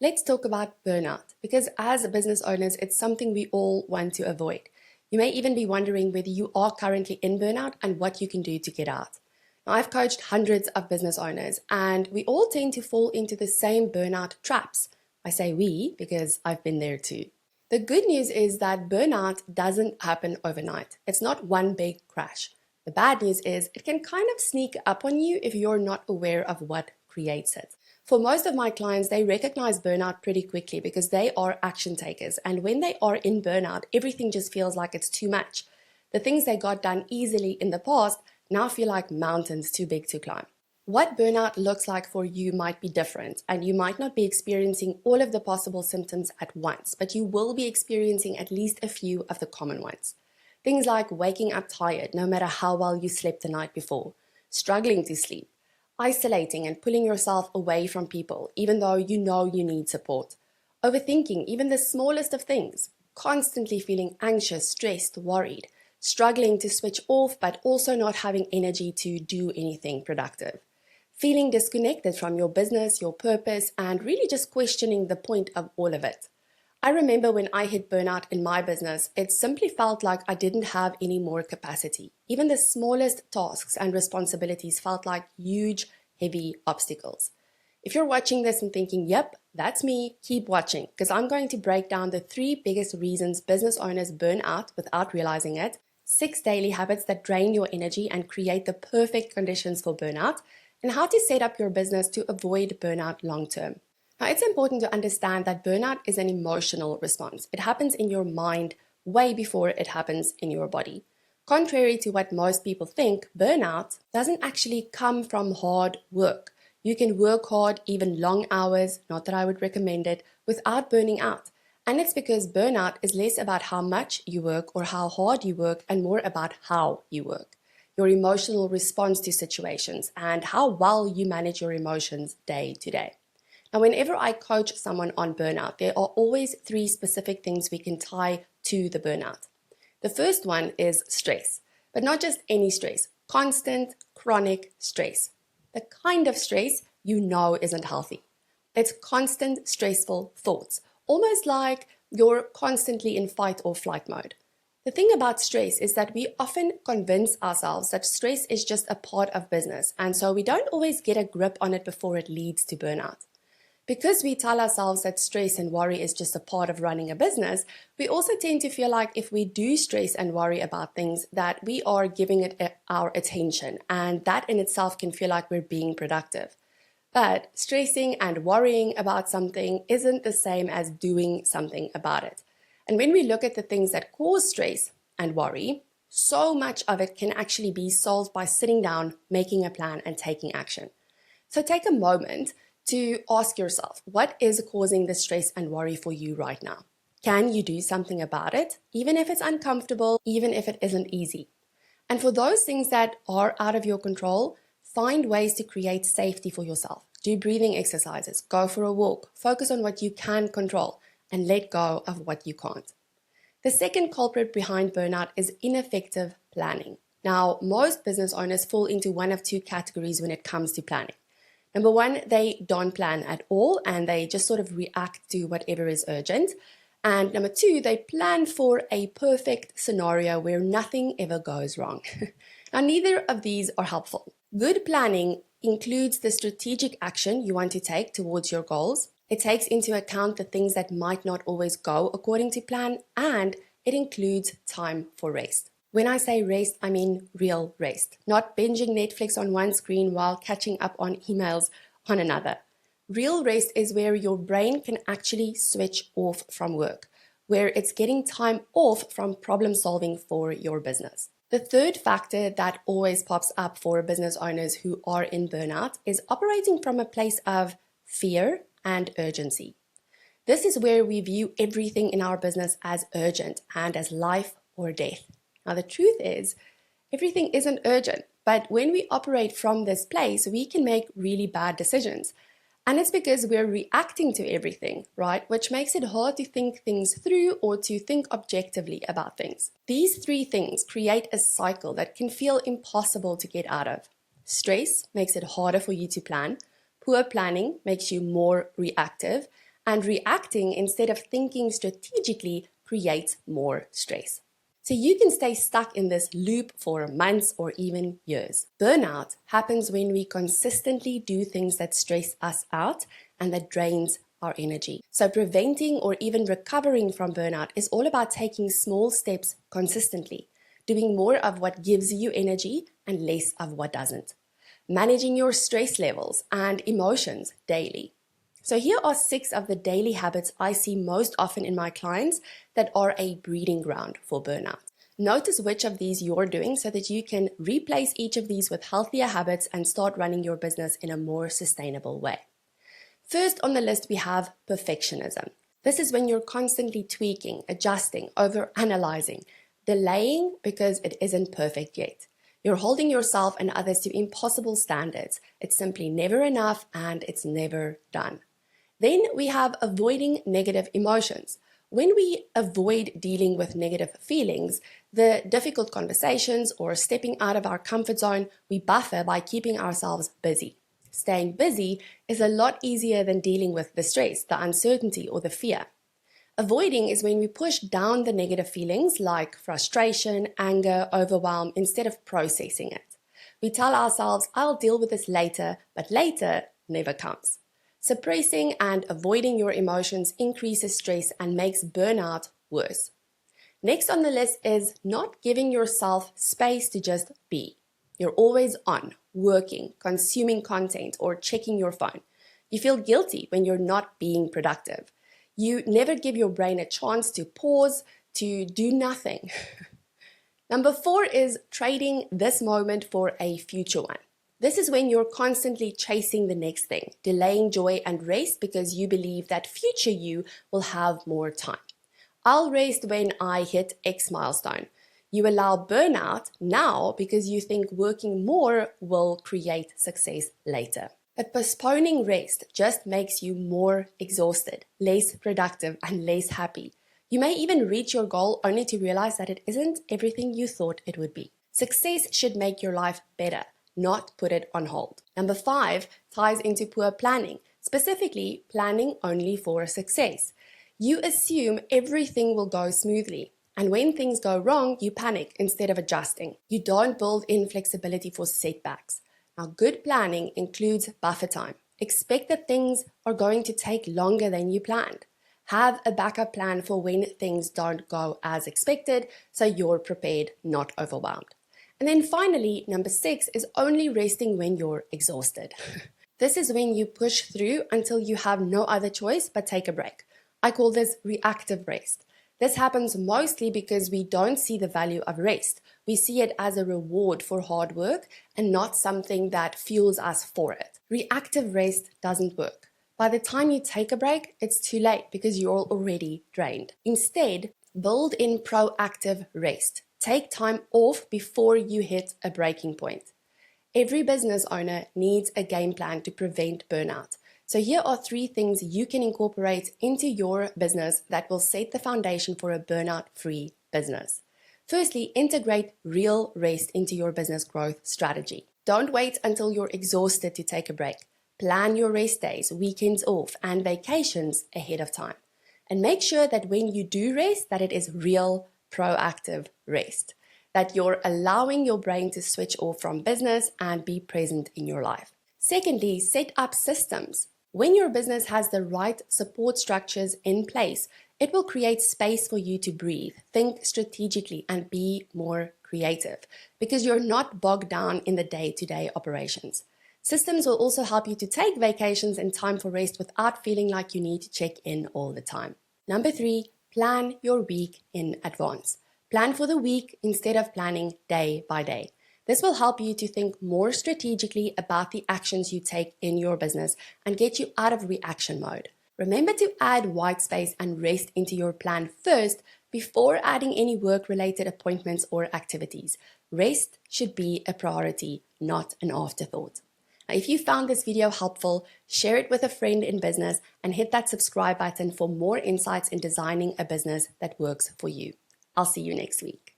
Let's talk about burnout because as business owners, it's something we all want to avoid. You may even be wondering whether you are currently in burnout and what you can do to get out. Now, I've coached hundreds of business owners and we all tend to fall into the same burnout traps. I say we because I've been there too. The good news is that burnout doesn't happen overnight. It's not one big crash. The bad news is it can kind of sneak up on you if you're not aware of what creates it. For most of my clients, they recognize burnout pretty quickly because they are action takers. And when they are in burnout, everything just feels like it's too much. The things they got done easily in the past now feel like mountains too big to climb. What burnout looks like for you might be different, and you might not be experiencing all of the possible symptoms at once, but you will be experiencing at least a few of the common ones. Things like waking up tired no matter how well you slept the night before, struggling to sleep, isolating and pulling yourself away from people even though you know you need support, overthinking even the smallest of things, constantly feeling anxious, stressed, worried, struggling to switch off but also not having energy to do anything productive, feeling disconnected from your business, your purpose, and really just questioning the point of all of it. I remember when I hit burnout in my business, it simply felt like I didn't have any more capacity. Even the smallest tasks and responsibilities felt like huge, heavy obstacles. If you're watching this and thinking, yep, that's me, keep watching, because I'm going to break down the 3 biggest reasons business owners burn out without realizing it, 6 daily habits that drain your energy and create the perfect conditions for burnout, and how to set up your business to avoid burnout long term. Now, it's important to understand that burnout is an emotional response. It happens in your mind way before it happens in your body. Contrary to what most people think, burnout doesn't actually come from hard work. You can work hard, even long hours, not that I would recommend it, without burning out. And it's because burnout is less about how much you work or how hard you work and more about how you work, your emotional response to situations, and how well you manage your emotions day to day. Now, whenever I coach someone on burnout, there are always 3 specific things we can tie to the burnout. The first one is stress, but not just any stress, constant, chronic stress. The kind of stress you know isn't healthy. It's constant, stressful thoughts, almost like you're constantly in fight or flight mode. The thing about stress is that we often convince ourselves that stress is just a part of business, and so we don't always get a grip on it before it leads to burnout. Because we tell ourselves that stress and worry is just a part of running a business, we also tend to feel like if we do stress and worry about things, that we are giving it our attention, and that in itself can feel like we're being productive. But stressing and worrying about something isn't the same as doing something about it. And when we look at the things that cause stress and worry, so much of it can actually be solved by sitting down, making a plan, and taking action. So take a moment to ask yourself, what is causing the stress and worry for you right now? Can you do something about it, even if it's uncomfortable, even if it isn't easy? And for those things that are out of your control, find ways to create safety for yourself. Do breathing exercises, go for a walk, focus on what you can control, and let go of what you can't. The second culprit behind burnout is ineffective planning. Now, most business owners fall into one of 2 categories when it comes to planning. Number 1, they don't plan at all and they just sort of react to whatever is urgent. And number 2, they plan for a perfect scenario where nothing ever goes wrong. Now, neither of these are helpful. Good planning includes the strategic action you want to take towards your goals. It takes into account the things that might not always go according to plan, and it includes time for rest. When I say rest, I mean real rest, not binging Netflix on one screen while catching up on emails on another. Real rest is where your brain can actually switch off from work, where it's getting time off from problem solving for your business. The third factor that always pops up for business owners who are in burnout is operating from a place of fear and urgency. This is where we view everything in our business as urgent and as life or death. Now, the truth is, everything isn't urgent, but when we operate from this place, we can make really bad decisions. And it's because we're reacting to everything, right? Which makes it hard to think things through or to think objectively about things. These 3 things create a cycle that can feel impossible to get out of. Stress makes it harder for you to plan. Poor planning makes you more reactive. and reacting instead of thinking strategically creates more stress. So you can stay stuck in this loop for months or even years. Burnout happens when we consistently do things that stress us out and that drains our energy. So preventing or even recovering from burnout is all about taking small steps consistently, doing more of what gives you energy and less of what doesn't. Managing your stress levels and emotions daily. So here are 6 of the daily habits I see most often in my clients that are a breeding ground for burnout. Notice which of these you're doing so that you can replace each of these with healthier habits and start running your business in a more sustainable way. First on the list, we have perfectionism. This is when you're constantly tweaking, adjusting, overanalyzing, delaying because it isn't perfect yet. You're holding yourself and others to impossible standards. It's simply never enough and it's never done. Then we have avoiding negative emotions. When we avoid dealing with negative feelings, the difficult conversations or stepping out of our comfort zone, we buffer by keeping ourselves busy. Staying busy is a lot easier than dealing with the stress, the uncertainty, or the fear. Avoiding is when we push down the negative feelings like frustration, anger, overwhelm, instead of processing it. We tell ourselves, I'll deal with this later, but later never comes. Suppressing and avoiding your emotions increases stress and makes burnout worse. Next on the list is not giving yourself space to just be. You're always on, working, consuming content, or checking your phone. You feel guilty when you're not being productive. You never give your brain a chance to pause, to do nothing. Number 4 is trading this moment for a future one. This is when you're constantly chasing the next thing, delaying joy and rest because you believe that future you will have more time. I'll rest when I hit X milestone. You allow burnout now because you think working more will create success later. But postponing rest just makes you more exhausted, less productive, and less happy. You may even reach your goal only to realize that it isn't everything you thought it would be. Success should make your life better, not put it on hold. Number 5 ties into poor planning, specifically planning only for success. You assume everything will go smoothly. And when things go wrong, you panic instead of adjusting. You don't build in flexibility for setbacks. Now, good planning includes buffer time. Expect that things are going to take longer than you planned. Have a backup plan for when things don't go as expected, so you're prepared, not overwhelmed. And then finally, number 6 is only resting when you're exhausted. This is when you push through until you have no other choice but take a break. I call this reactive rest. This happens mostly because we don't see the value of rest. We see it as a reward for hard work and not something that fuels us for it. Reactive rest doesn't work. By the time you take a break, it's too late because you're already drained. Instead, build in proactive rest. Take time off before you hit a breaking point. Every business owner needs a game plan to prevent burnout. So here are 3 things you can incorporate into your business that will set the foundation for a burnout-free business. Firstly, integrate real rest into your business growth strategy. Don't wait until you're exhausted to take a break. Plan your rest days, weekends off, and vacations ahead of time. And make sure that when you do rest, that it is real, proactive rest. That you're allowing your brain to switch off from business and be present in your life. Secondly, set up systems. When your business has the right support structures in place, it will create space for you to breathe, think strategically, and be more creative because you're not bogged down in the day-to-day operations. Systems will also help you to take vacations and time for rest without feeling like you need to check in all the time. Number 3, plan your week in advance. Plan for the week instead of planning day by day. This will help you to think more strategically about the actions you take in your business and get you out of reaction mode. Remember to add white space and rest into your plan first before adding any work-related appointments or activities. Rest should be a priority, not an afterthought. Now, if you found this video helpful, share it with a friend in business and hit that subscribe button for more insights in designing a business that works for you. I'll see you next week.